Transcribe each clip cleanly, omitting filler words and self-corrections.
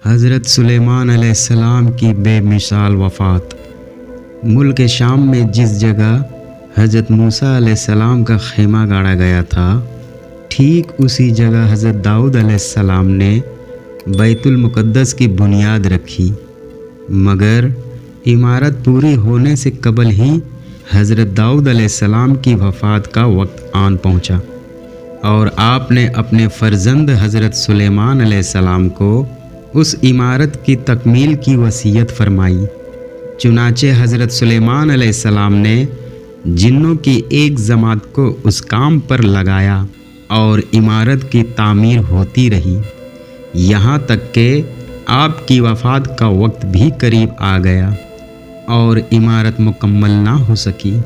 حضرت سلیمان علیہ السلام کی بے مثال وفات۔ ملک شام میں جس جگہ حضرت موسیٰ علیہ السلام کا خیمہ گاڑا گیا تھا، ٹھیک اسی جگہ حضرت داؤد علیہ السلام نے بیت المقدس کی بنیاد رکھی، مگر عمارت پوری ہونے سے قبل ہی حضرت داؤد علیہ السلام کی وفات کا وقت آن پہنچا، اور آپ نے اپنے فرزند حضرت سلیمان علیہ السلام کو اس عمارت کی تکمیل کی وصیت فرمائی۔ چنانچہ حضرت سلیمان علیہ السلام نے جنوں کی ایک جماعت کو اس کام پر لگایا اور عمارت کی تعمیر ہوتی رہی، یہاں تک کہ آپ کی وفات کا وقت بھی قریب آ گیا اور عمارت مکمل نہ ہو سکی،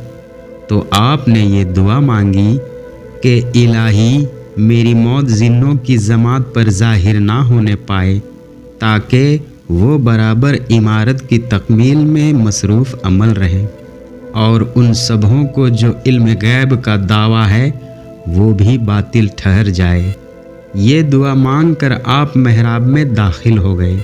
تو آپ نے یہ دعا مانگی کہ الہی میری موت جنوں کی جماعت پر ظاہر نہ ہونے پائے، تاکہ وہ برابر عمارت کی تکمیل میں مصروف عمل رہے، اور ان سبھوں کو جو علم غیب کا دعویٰ ہے وہ بھی باطل ٹھہر جائے۔ یہ دعا مانگ کر آپ محراب میں داخل ہو گئے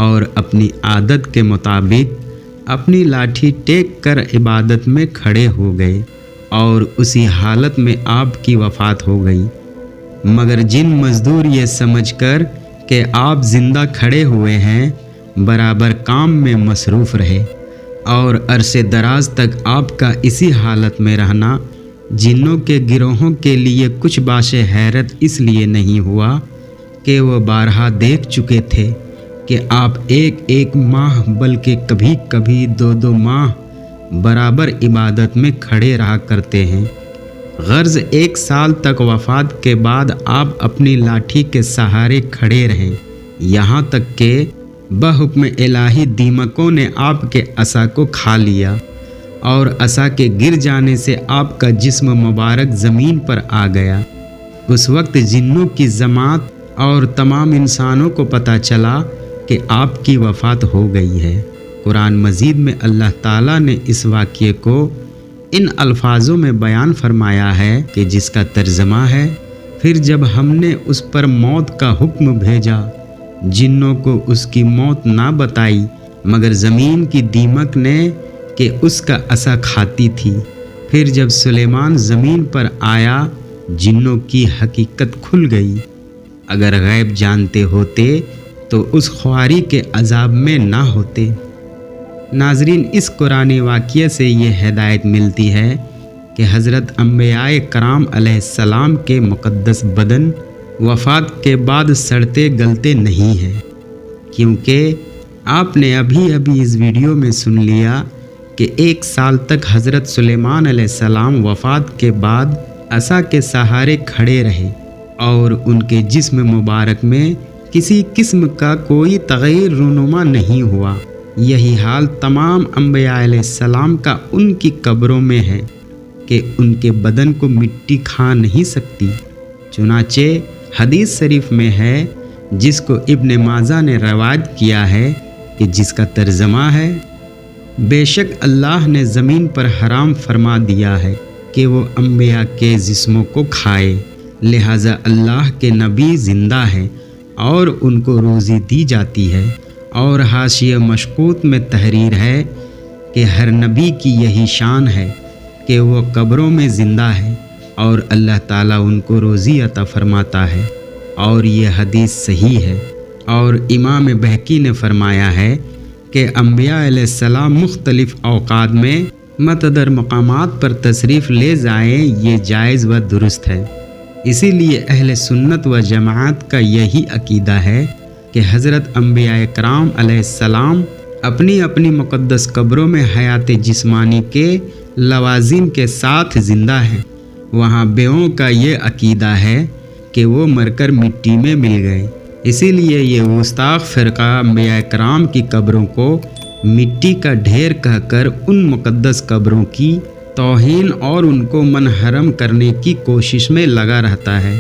اور اپنی عادت کے مطابق اپنی لاٹھی ٹیک کر عبادت میں کھڑے ہو گئے، اور اسی حالت میں آپ کی وفات ہو گئی۔ مگر جن مزدور یہ سمجھ کر کہ آپ زندہ کھڑے ہوئے ہیں برابر کام میں مصروف رہے، اور عرصے دراز تک آپ کا اسی حالت میں رہنا جنوں کے گروہوں کے لیے کچھ باعث حیرت اس لیے نہیں ہوا کہ وہ بارہا دیکھ چکے تھے کہ آپ ایک ماہ بلکہ کبھی کبھی 2 ماہ برابر عبادت میں کھڑے رہا کرتے ہیں۔ غرض 1 سال تک وفات کے بعد آپ اپنی لاٹھی کے سہارے کھڑے رہے، یہاں تک کہ بحکم الہی دیمکوں نے آپ کے عصا کو کھا لیا، اور عصا کے گر جانے سے آپ کا جسم مبارک زمین پر آ گیا۔ اس وقت جنوں کی جماعت اور تمام انسانوں کو پتہ چلا کہ آپ کی وفات ہو گئی ہے۔ قرآن مجید میں اللہ تعالیٰ نے اس واقعے کو ان الفاظوں میں بیان فرمایا ہے کہ جس کا ترجمہ ہے، پھر جب ہم نے اس پر موت کا حکم بھیجا، جنوں کو اس کی موت نہ بتائی مگر زمین کی دیمک نے کہ اس کا عصا کھاتی تھی۔ پھر جب سلیمان زمین پر آیا، جنوں کی حقیقت کھل گئی۔ اگر غیب جانتے ہوتے تو اس خواری کے عذاب میں نہ ہوتے۔ ناظرین، اس قرآنی واقعے سے یہ ہدایت ملتی ہے کہ حضرت انبیاء کرام علیہ السلام کے مقدس بدن وفات کے بعد سڑتے گلتے نہیں ہیں، کیونکہ آپ نے ابھی اس ویڈیو میں سن لیا کہ 1 سال تک حضرت سلیمان علیہ السلام وفات کے بعد عصا کے سہارے کھڑے رہے، اور ان کے جسم مبارک میں کسی قسم کا کوئی تغیر رونما نہیں ہوا۔ یہی حال تمام انبیاء علیہ السلام کا ان کی قبروں میں ہے کہ ان کے بدن کو مٹی کھا نہیں سکتی۔ چنانچہ حدیث شریف میں ہے، جس کو ابن ماجہ نے روایت کیا ہے کہ جس کا ترجمہ ہے، بے شک اللہ نے زمین پر حرام فرما دیا ہے کہ وہ انبیاء کے جسموں کو کھائے، لہٰذا اللہ کے نبی زندہ ہیں اور ان کو روزی دی جاتی ہے۔ اور حاشیہ مشکوت میں تحریر ہے کہ ہر نبی کی یہی شان ہے کہ وہ قبروں میں زندہ ہے اور اللہ تعالیٰ ان کو روزی عطا فرماتا ہے، اور یہ حدیث صحیح ہے۔ اور امام بہقی نے فرمایا ہے کہ انبیاء علیہ السلام مختلف اوقات میں متعدد مقامات پر تشریف لے جائیں، یہ جائز و درست ہے۔ اسی لیے اہل سنت و جماعت کا یہی عقیدہ ہے کہ حضرت انبیاء کرام علیہ السلام اپنی اپنی مقدس قبروں میں حیات جسمانی کے لوازم کے ساتھ زندہ ہیں۔ وہاں بیوں کا یہ عقیدہ ہے کہ وہ مر کر مٹی میں مل گئے، اسی لیے یہ گستاخ فرقہ انبیاء کرام کی قبروں کو مٹی کا ڈھیر کہہ کر ان مقدس قبروں کی توہین اور ان کو منحرم کرنے کی کوشش میں لگا رہتا ہے۔